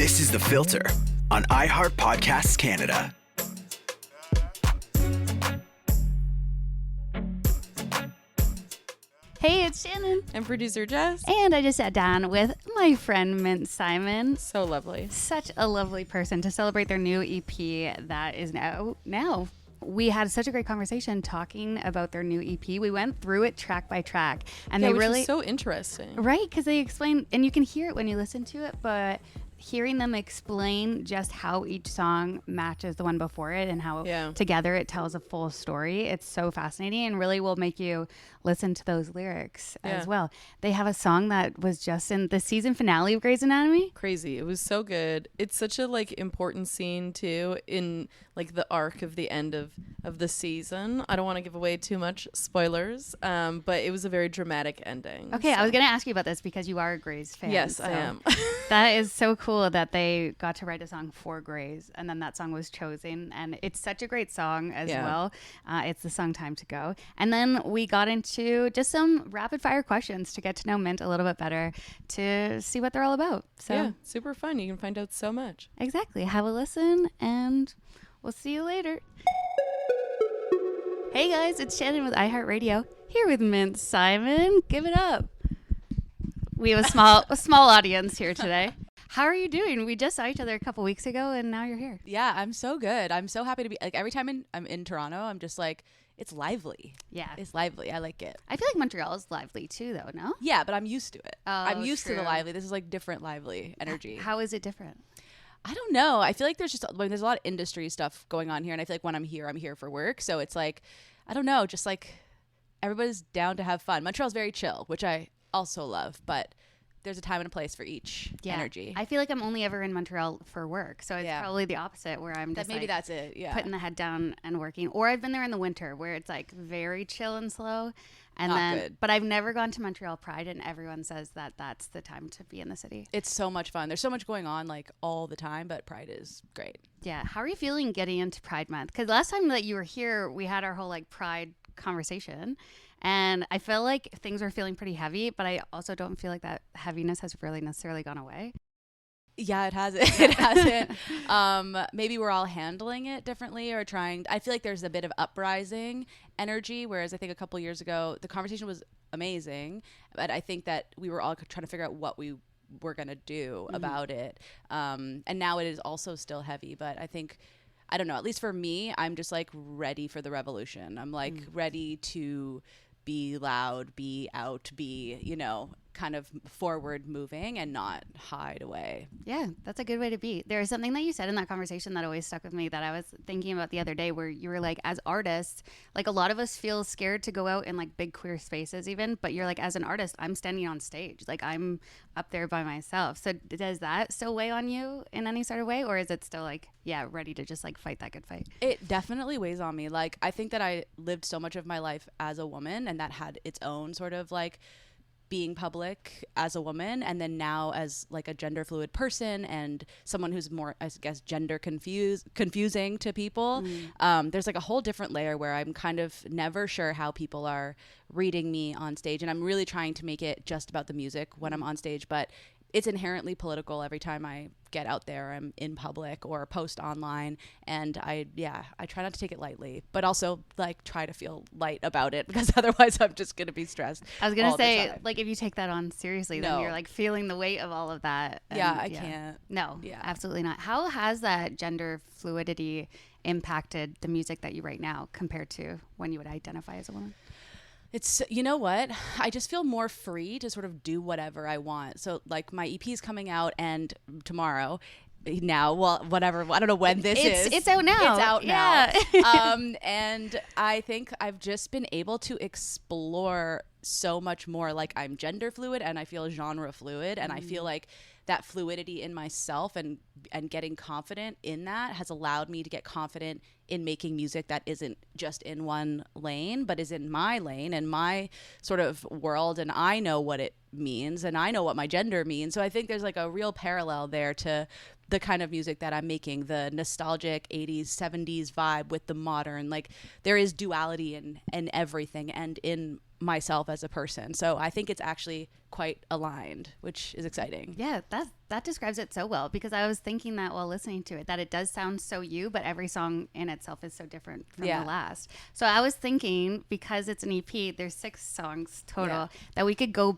This is The Filter on iHeart Podcasts Canada. Hey, it's Shannon. And producer Jess. And I just sat down with my friend Mint Simon. So lovely. Such a lovely person to celebrate their new EP that is now. We had such a great conversation talking about their new EP. We went through it track by track. And yeah, they which really was so interesting. Right, because they explain, and you can hear it when you listen to it, but hearing them explain just how each song matches the one before it and how together it tells a full story. It's so fascinating and really will make you listen to those lyrics as well. They have a song that was just in the season finale of Grey's Anatomy. Crazy. It was so good. It's such a important scene too in the arc of the end of the season. I don't want to give away too much spoilers, but it was a very dramatic ending. Okay, so. I was going to ask you about this because you are a Grey's fan. Yes, I am. That is so cool that they got to write a song for Grey's and then that song was chosen, and it's such a great song as well. It's the song Time to Go. And then we got into just some rapid fire questions to get to know Mint a little bit better, to see what they're all about. So yeah, super fun. You can find out so much. Exactly. Have a listen and we'll see you later. Hey guys, it's Shannon with iHeartRadio, here with Mint Simon. Give it up. We have a small audience here today. How are you doing? We just saw each other a couple weeks ago and now you're here. Yeah, I'm so good. I'm so happy to be, every time I'm in Toronto, I'm just it's lively. Yeah. It's lively. I like it. I feel like Montreal is lively too, though, no? Yeah, but I'm used to it. Oh, I'm used true. to the lively. This is different lively energy. How is it different? I don't know. I feel like there's a lot of industry stuff going on here. And I feel like when I'm here for work. So it's I don't know, just everybody's down to have fun. Montreal's very chill, which I also love. But there's a time and a place for each energy. I feel like I'm only ever in Montreal for work. So it's probably the opposite where I'm just maybe that's it. Yeah. Putting the head down and working. Or I've been there in the winter where it's very chill and slow. And Not then, good. But I've never gone to Montreal Pride, and everyone says that that's the time to be in the city. It's so much fun. There's so much going on all the time, but Pride is great. Yeah. How are you feeling getting into Pride Month? Because last time that you were here, we had our whole Pride conversation. And I feel like things are feeling pretty heavy, but I also don't feel like that heaviness has really necessarily gone away. Yeah, it hasn't. It hasn't. Maybe we're all handling it differently or trying. I feel like there's a bit of uprising energy, whereas I think a couple years ago, the conversation was amazing. But I think that we were all trying to figure out what we were going to do about it. And now it is also still heavy. But I think, I don't know, at least for me, I'm just ready for the revolution. I'm ready to be loud, be out, be, kind of forward moving and not hide away. Yeah, that's a good way to be. There was something that you said in that conversation that always stuck with me that I was thinking about the other day, where you were as artists, a lot of us feel scared to go out in big queer spaces even, but you're as an artist, I'm standing on stage, I'm up there by myself. So does that still weigh on you in any sort of way, or is it still ready to just fight that good fight? It definitely weighs on me. I think that I lived so much of my life as a woman, and that had its own sort of being public as a woman, and then now as a gender fluid person and someone who's more, I guess, gender confusing to people. There's a whole different layer where I'm kind of never sure how people are reading me on stage, and I'm really trying to make it just about the music when I'm on stage, but it's inherently political every time I get out there, I'm in public or post online, and I try not to take it lightly, but also try to feel light about it, because otherwise I'm just going to be stressed. I was going to say, if you take that on seriously, then you're feeling the weight of all of that. And, I can't. No, absolutely not. How has that gender fluidity impacted the music that you write now compared to when you would identify as a woman? It's, you know what? I just feel more free to sort of do whatever I want. So my EP is coming out, and tomorrow, whatever, I don't know when this is. It's out now. It's out now. And I think I've just been able to explore so much more. I'm gender fluid, and I feel genre fluid, and I feel that fluidity in myself and getting confident in that has allowed me to get confident in making music that isn't just in one lane, but is in my lane and my sort of world. And I know what it means, and I know what my gender means. So I think there's a real parallel there to the kind of music that I'm making, the nostalgic 80s, 70s vibe with the modern. Like, there is duality in everything and in myself as a person. So I think it's actually quite aligned, which is exciting. Yeah, that describes it so well, because I was thinking that while listening to it, that it does sound so you, but every song in itself is so different from the last. So I was thinking, because it's an EP, there's 6 songs total, that we could go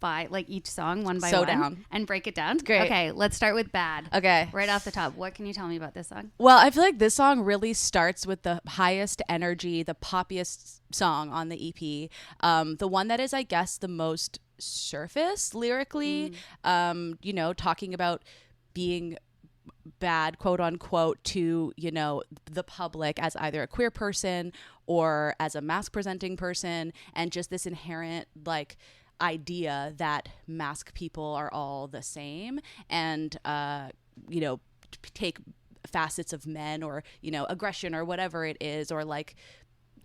by like each song one by one down. and break it down. Great. Okay, let's start with Bad. Okay. Right off the top, what can you tell me about this song? Well, I feel like this song really starts with the highest energy, the poppiest song on the EP. The one that is, I guess, the most surface lyrically, you know, talking about being bad, quote unquote, to, you know, the public as either a queer person or as a mask presenting person, and just this inherent like idea that mask people are all the same, and you know, take facets of men, or, you know, aggression or whatever it is, or like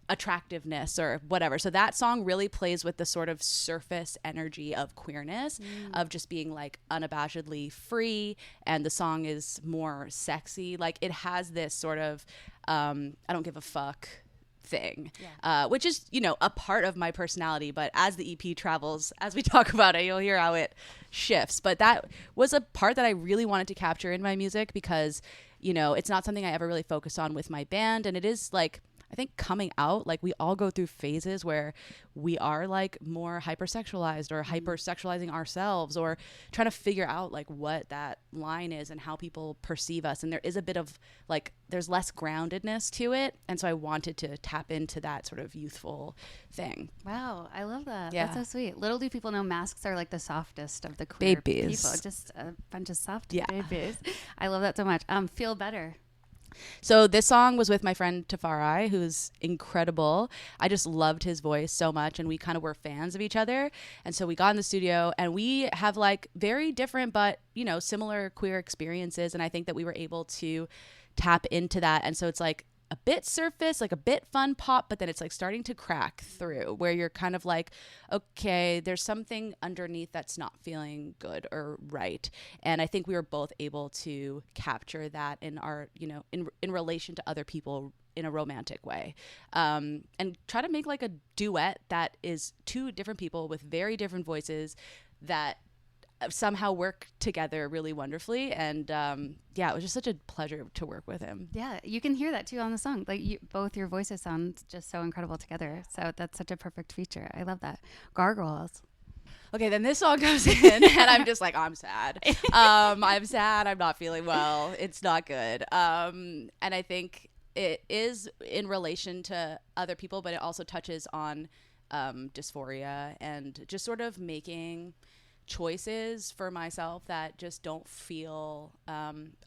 attractiveness or whatever. So that song really plays with the sort of surface energy of queerness, of just being like unabashedly free, and the song is more sexy. Like, it has this sort of I don't give a fuck thing, which is, you know, a part of my personality, but as the EP travels, as we talk about it, you'll hear how it shifts. But that was a part that I really wanted to capture in my music, because, you know, it's not something I ever really focused on with my band, and it is like, I think coming out, like, we all go through phases where we are like more hypersexualized or hypersexualizing ourselves, or trying to figure out like what that line is and how people perceive us. And there is a bit of like, there's less groundedness to it. And so I wanted to tap into that sort of youthful thing. Wow, I love that. Yeah. That's so sweet. Little do people know masks are like the softest of the queer Babies. people. Just a bunch of soft Yeah. babies. I love that so much. Feel Better. So this song was with my friend Tafari, who's incredible. I just loved his voice so much, and we kind of were fans of each other. And so we got in the studio, and we have like very different but, you know, similar queer experiences. And I think that we were able to tap into that. And so it's like a bit surface, like a bit fun pop, but then it's like starting to crack through, where you're kind of like, okay, there's something underneath that's not feeling good or right. And I think we were both able to capture that in our, you know, in relation to other people in a romantic way, and try to make like a duet that is 2 different people with very different voices that somehow work together really wonderfully. And yeah, it was just such a pleasure to work with him. Yeah, you can hear that too on the song. Like, both your voices sound just so incredible together. So that's such a perfect feature. I love that. Gargoyles. Okay, then this song comes in, and I'm just like, I'm sad. I'm sad. I'm not feeling well. It's not good. And I think it is in relation to other people, but it also touches on dysphoria and just sort of making choices for myself that just don't feel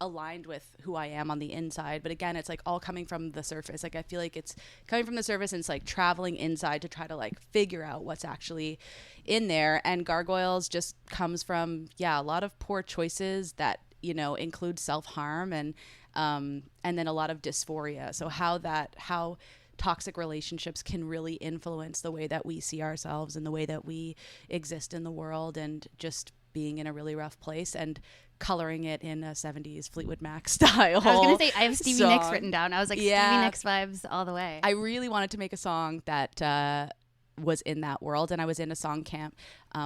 aligned with who I am on the inside. But again, it's like all coming from the surface. Like, I feel like it's coming from the surface, and it's like traveling inside to try to like figure out what's actually in there. And Gargoyles just comes from, yeah, a lot of poor choices that, you know, include self-harm, and then a lot of dysphoria. So how toxic relationships can really influence the way that we see ourselves and the way that we exist in the world, and just being in a really rough place and coloring it in a 70s Fleetwood Mac style. I was going to say, I have Stevie song. Nicks written down. I was like, Yeah. Stevie Nicks vibes all the way. I really wanted to make a song that was in that world, and I was in a song camp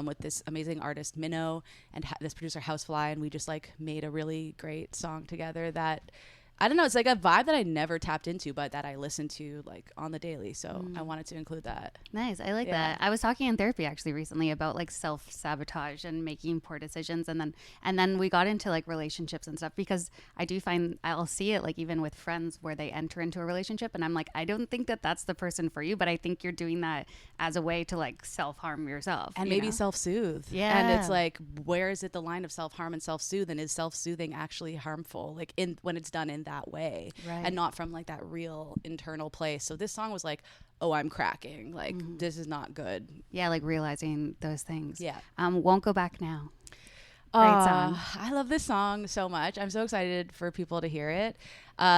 with this amazing artist Minnow and this producer Housefly, and we just like made a really great song together that, I don't know, it's like a vibe that I never tapped into, but that I listen to like on the daily. So I wanted to include that. Nice. I like Yeah. that. I was talking in therapy actually recently about like self-sabotage and making poor decisions. And then we got into like relationships and stuff, because I do find I'll see it like even with friends where they enter into a relationship, and I'm like, I don't think that that's the person for you, but I think you're doing that as a way to like self-harm yourself. And you maybe know? self-soothe. Yeah. And it's like, where is it the line of self-harm and self-soothe? And is self-soothing actually harmful? Like when it's done in that way, Right. and not from like that real internal place. So this song was like, oh, I'm cracking. Like, this is not good. Yeah, like realizing those things. Yeah. Won't Go Back Now. Great song. I love this song so much. I'm so excited for people to hear it.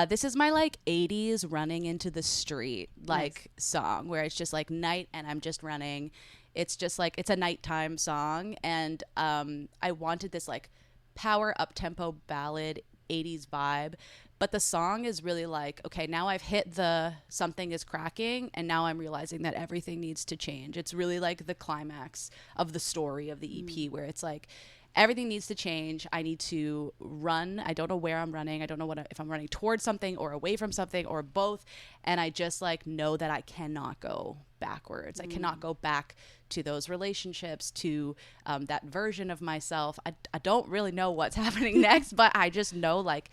This is my like 80s running into the street like song, where it's just like night and I'm just running. It's just like, it's a nighttime song. And I wanted this like power up tempo ballad, 80s vibe. But the song is really like, okay, now I've hit the something is cracking, and now I'm realizing that everything needs to change. It's really like the climax of the story of the EP, where it's like, everything needs to change. I need to run. I don't know where I'm running. I don't know if I'm running towards something or away from something or both. And I just like know that I cannot go backwards. I cannot go back to those relationships, to that version of myself. I don't really know what's happening next, but I just know like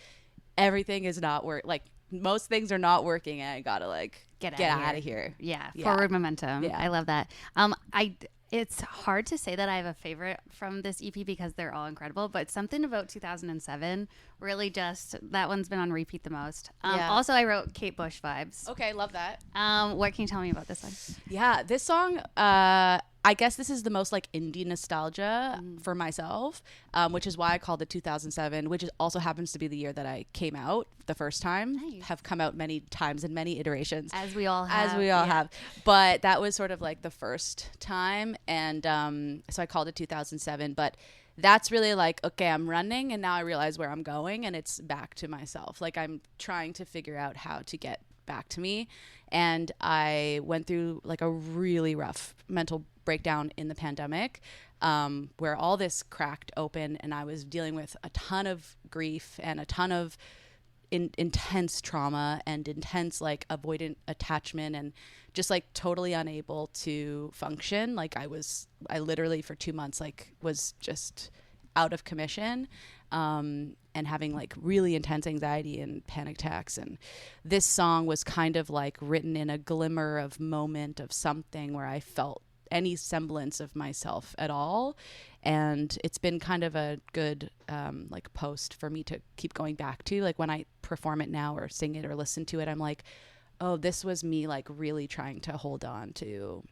everything is not like most things are not working, and I gotta like get out of here. Yeah. Forward momentum. Yeah. I love that. It's hard to say that I have a favorite from this EP because they're all incredible, but something about 2007 really just, that one's been on repeat the most. Also, I wrote Kate Bush vibes. Okay, love that. What can you tell me about this one? Yeah, this song, I guess this is the most like indie nostalgia for myself, which is why I called it 2007, which also happens to be the year that I came out the first time. Nice. Have come out many times in many iterations. As we all have. Have. But that was sort of like the first time. And so I called it 2007. But that's really like, okay, I'm running and now I realize where I'm going, and it's back to myself. Like I'm trying to figure out how to get back to me. And I went through like a really rough mental breakdown in the pandemic, where all this cracked open, and I was dealing with a ton of grief and a ton of intense trauma and intense like avoidant attachment, and just like totally unable to function. Like I literally for 2 months like was just out of commission, and having like really intense anxiety and panic attacks. And this song was kind of like written in a glimmer of moment of something where I felt any semblance of myself at all. And it's been kind of a good like post for me to keep going back to. Like when I perform it now or sing it or listen to it, I'm like, oh, this was me like really trying to hold on to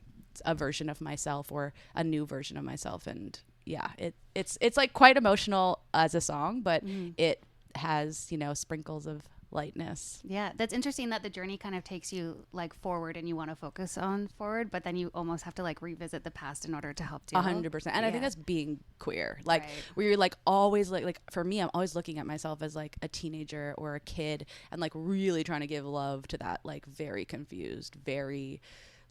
a version of myself or a new version of myself. And yeah, it's like quite emotional as a song, but it has, you know, sprinkles of lightness. Yeah, that's interesting that the journey kind of takes you like forward and you want to focus on forward, but then you almost have to like revisit the past in order to help deal. 100%. And I think that's being queer. Like where you're like always like for me, I'm always looking at myself as like a teenager or a kid and like really trying to give love to that like very confused, very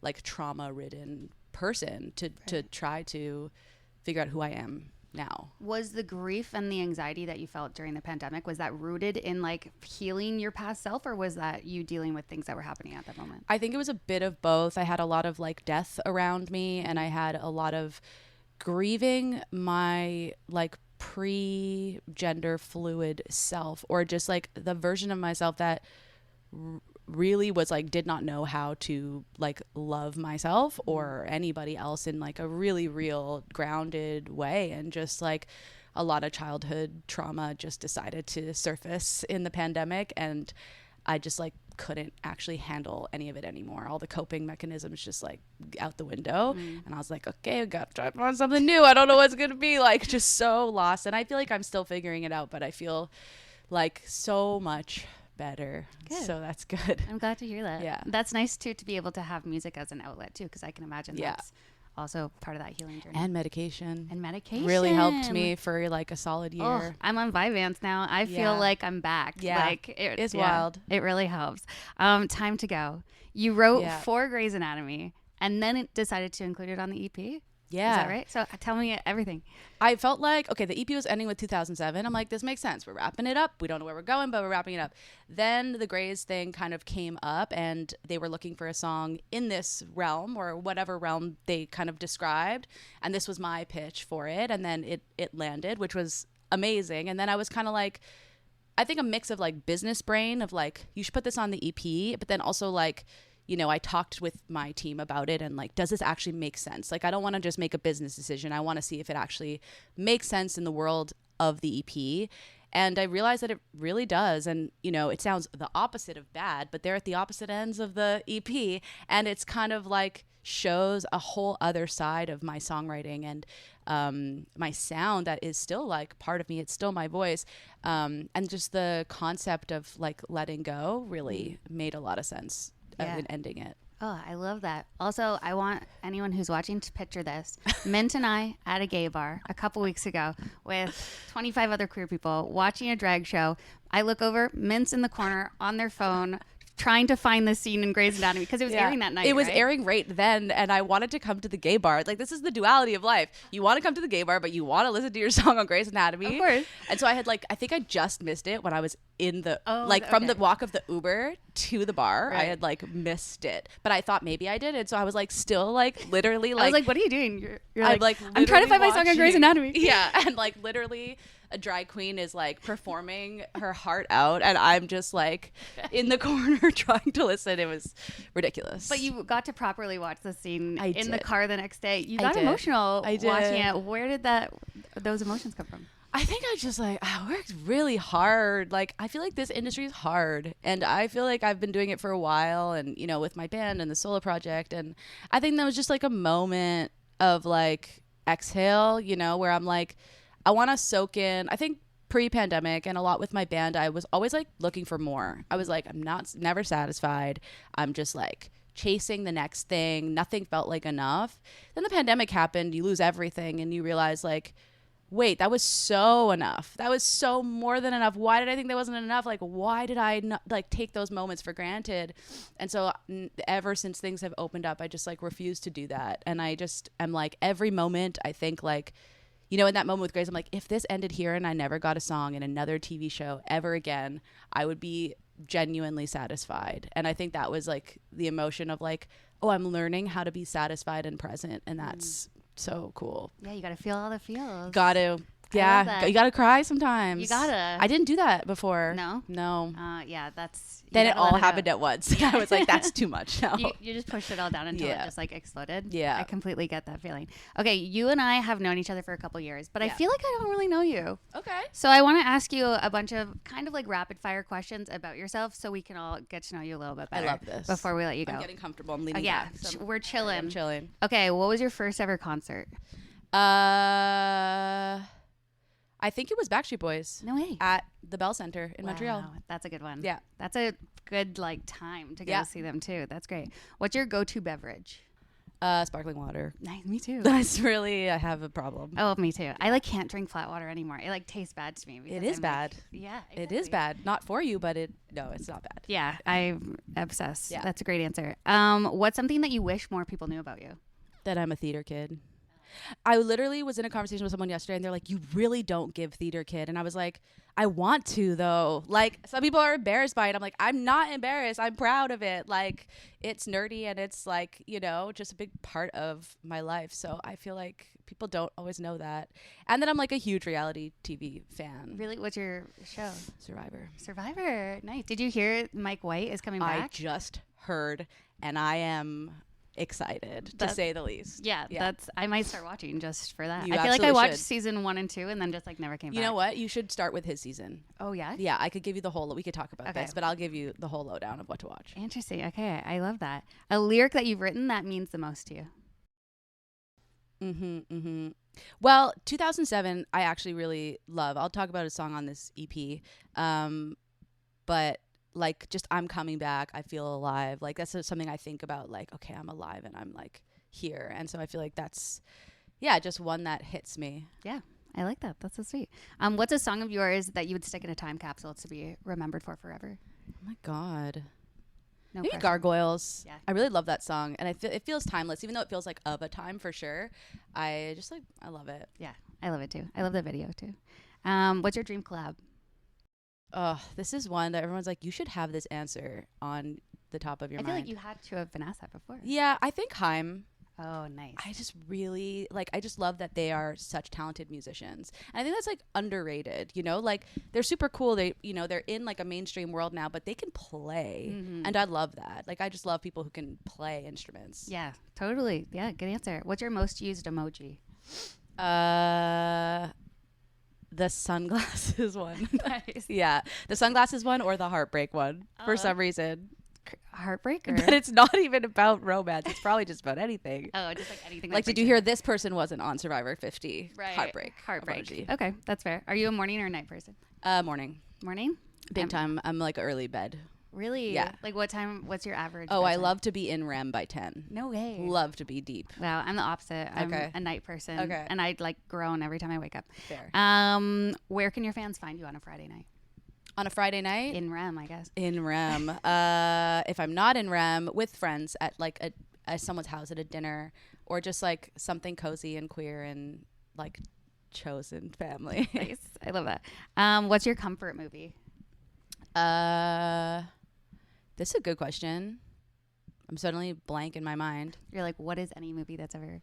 like trauma ridden person to try to figure out who I am now. Was the grief and the anxiety that you felt during the pandemic, was that rooted in like healing your past self, or was that you dealing with things that were happening at that moment? I think it was a bit of both. I had a lot of like death around me, and I had a lot of grieving my like pre-gender fluid self, or just like the version of myself that really was like did not know how to like love myself or anybody else in like a really real grounded way. And just like a lot of childhood trauma just decided to surface in the pandemic, and I just like couldn't actually handle any of it anymore. All the coping mechanisms just like out the window. And I was like, okay, I gotta try to find something new. I don't know what's gonna be, like just so lost. And I feel like I'm still figuring it out, but I feel like so much better. Good. So that's good. I'm glad to hear that. Yeah. That's nice too, to be able to have music as an outlet too, because I can imagine that's also part of that healing journey. And medication. And medication really helped me for like a solid year. Oh, I'm on Vyvanse now. I feel like I'm back. Yeah. Like It's wild. It really helps. Time to go. You wrote for Grey's Anatomy and then it decided to include it on the EP. Yeah. Is that right? So tell me everything. I felt like, okay, the EP was ending with 2007. I'm like, this makes sense. We're wrapping it up. We don't know where we're going, but we're wrapping it up. Then the Greys thing kind of came up, and they were looking for a song in this realm or whatever realm they kind of described. And this was my pitch for it. And then it landed, which was amazing. And then I was kind of like, I think a mix of like business brain of like, you should put this on the EP, but then also like, you know, I talked with my team about it and like, does this actually make sense? Like, I don't want to just make a business decision. I want to see if it actually makes sense in the world of the EP. And I realized that it really does. And, you know, it sounds the opposite of bad, but they're at the opposite ends of the EP. And it's kind of like shows a whole other side of my songwriting and my sound that is still like part of me. It's still my voice. And just the concept of like letting go really made a lot of sense. In ending it. Oh, I love that. Also, I want anyone who's watching to picture this. Mint and I at a gay bar a couple weeks ago with 25 other queer people watching a drag show. I look over, Mint's in the corner on their phone trying to find the scene in Grey's Anatomy because it was airing that night. It was right? airing right then, and I wanted to come to the gay bar. Like, this is the duality of life. You want to come to the gay bar, but you want to listen to your song on Grey's Anatomy. Of course. And so I had I think I just missed it when I was in the from okay. the walk of the Uber to the bar. Right. I had missed it, but I thought maybe I did, and so I was still literally I was like, what are you doing? You're I'm I'm trying to find my song on Grey's Anatomy. Yeah, and literally a drag queen is performing her heart out, and I'm just in the corner trying to listen. It was ridiculous. But you got to properly watch the scene I in the did. car the next day. You I got did. emotional I did. watching it. Where did those emotions come from? I think I just I worked really hard. I feel like this industry is hard, and I feel like I've been doing it for a while, and with my band and the solo project, and I think that was just a moment of exhale, where I'm I want to soak in. I think pre-pandemic and a lot with my band, I was always looking for more. I was I'm never satisfied. I'm just chasing the next thing. Nothing felt like enough. Then the pandemic happened. You lose everything, and you realize wait, that was so enough. That was so more than enough. Why did I think that wasn't enough? Why did I not take those moments for granted? And so ever since things have opened up, I just refuse to do that. And I just am every moment I think in that moment with Grace, I'm if this ended here and I never got a song in another TV show ever again, I would be genuinely satisfied. And I think that was the emotion of oh, I'm learning how to be satisfied and present. And that's so cool. Yeah, you got to feel all the feels. Got to. Yeah, you got to cry sometimes. You got to. I didn't do that before. No? No. Yeah, that's... Then it all happened at once. And I was that's too much now. You just pushed it all down until it just exploded. Yeah. I completely get that feeling. Okay, you and I have known each other for a couple years, but I Yeah. feel like I don't really know you. Okay. So I want to ask you a bunch of kind of rapid fire questions about yourself so we can all get to know you a little bit better. I love this. Before we let you go. I'm getting comfortable. I'm leaning yeah, back. So we're chilling. I'm chilling. Okay, what was your first ever concert? I think it was Backstreet Boys. No way. At the Bell Center in Montreal. Wow, that's a good one. Yeah. That's a good time to go see them too. That's great. What's your go-to beverage? Sparkling water. Nice, me too. I have a problem. Oh, me too. I can't drink flat water anymore. It tastes bad to me. It is bad. Yeah, It exactly. is bad. Not for you, but no, it's not bad. Yeah, I'm obsessed. Yeah. That's a great answer. What's something that you wish more people knew about you? That I'm a theater kid. I literally was in a conversation with someone yesterday, and they're you really don't give theater kid. And I was I want to, though. Some people are embarrassed by it. I'm I'm not embarrassed. I'm proud of it. It's nerdy, and it's just a big part of my life. So I feel people don't always know that. And then I'm a huge reality TV fan. Really? What's your show? Survivor. Nice. Did you hear Mike White is coming back? I just heard, and I am excited, to say the least. Yeah, I might start watching just for that. You I feel I absolutely watched should. season 1 and 2 and then just never came back. You know what? You should start with his season. Oh, yeah? Yeah, I could give you the whole. We could talk about Okay. this, but I'll give you the whole lowdown of what to watch. Interesting. Okay, I love that. A lyric that you've written that means the most to you. Well, 2007, I actually really love. I'll talk about a song on this EP, but just I'm coming back. I feel alive. That's something I think about. Okay, I'm alive and I'm here, and so I feel that's, just one that hits me. Yeah, I like that. That's so sweet. What's a song of yours that you would stick in a time capsule to be remembered for forever? Oh my God. No Maybe pressure. Gargoyles. Yeah. I really love that song, and it feels timeless, even though it feels of a time for sure. I just I love it. Yeah, I love it too. I love the video too. What's your dream collab? Oh, this is one that everyone's you should have this answer on the top of your I feel mind. like you had to have been asked that before. Yeah, I think Haim. Oh, nice. I just really I just love that they are such talented musicians, and I think that's underrated. They're super cool. They they're in a mainstream world now, but they can play, and I love that. I just love people who can play instruments. Yeah, totally. Yeah, good answer. What's your most used emoji? The sunglasses one. Nice. Yeah, the sunglasses one or the heartbreak one for some reason. Heartbreaker. But it's not even about romance. It's probably just about anything. Oh, just anything. Did you hear this person wasn't on Survivor 50? Right. Heartbreak. Heartbreak. Okay, that's fair. Are you a morning or a night person? Morning. Morning. Big time. I'm early bed. Really? Yeah. Like what time? What's your average? Oh, I bedtime? love to be in REM by 10. No way. Love to be deep. Wow, I'm the opposite. I'm Okay. a night person. Okay. And I like groan every time I wake up. Fair. Where can your fans find you on a Friday night? On a Friday night? In REM, I guess. In REM. If I'm not in REM, with friends at like at someone's house at a dinner, or just like something cozy and queer and like chosen family. Nice. I love that. What's your comfort movie? This is a good question. I'm suddenly blank in my mind. You're like, what is any movie that's ever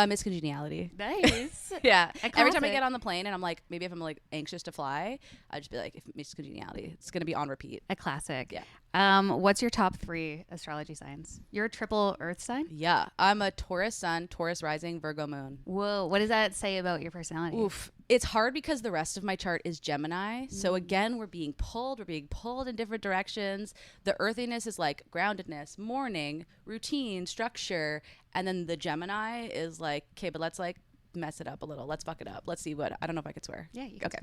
Miss Congeniality. nice? Yeah. A Every time I classic. get on the plane and I'm like, maybe if I'm like anxious to fly, I just be like, if Miss Congeniality, it's gonna be on repeat. A classic. Yeah. What's your top 3 astrology signs? You're a triple Earth sign. Yeah, I'm a Taurus sun, Taurus rising, Virgo moon. Whoa. What does that say about your personality? Oof. It's hard because the rest of my chart is Gemini. So again, we're being pulled in different directions. The earthiness is like groundedness, morning, routine, structure. And then the Gemini is like, okay, but let's like mess it up a little. Let's fuck it up. Let's see what, I don't know if I could swear. Yeah. You can Okay.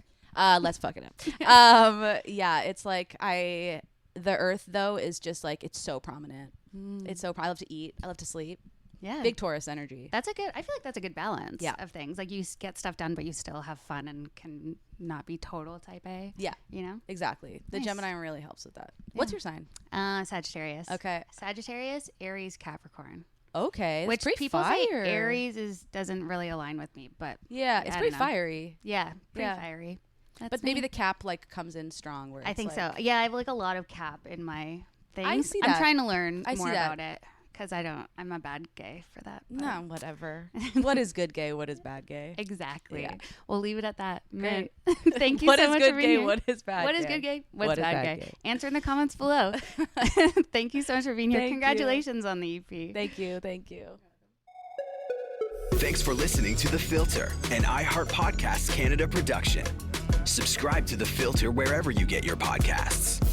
Let's fuck it up. Yeah, it's like the earth though is just like, it's so prominent. It's so, I love to eat. I love to sleep. Yeah. Big Taurus energy. I feel like that's a good balance Yeah. of things. Like you get stuff done, but you still have fun and can not be total type A. Yeah, You know? exactly. The Nice. Gemini really helps with that. What's your sign? Sagittarius. Okay. Sagittarius, Aries, Capricorn. Okay. That's Which pretty people fire. say Aries doesn't really align with me, but Yeah, it's I pretty don't know. fiery. yeah, pretty Yeah. fiery. That's But maybe me. the cap like comes in strong. Where I it's think like, so. Yeah, I have like a lot of Cap in my things. I see I'm that. trying to learn I see more that. about it because I'm a bad gay for that. but- No, whatever. What is good gay? What is bad gay? Exactly. Yeah. We'll leave it at that. Great. Thank you What so is much good for being gay? here. What is bad What gay? is good gay? What's What is bad bad gay? gay? Answer in the comments below. Thank you so much for being here. Thank you. Congratulations on the EP. Thank you. Thank you. Thanks for listening to The Filter, an iHeart Podcasts Canada production. Subscribe to The Filter wherever you get your podcasts.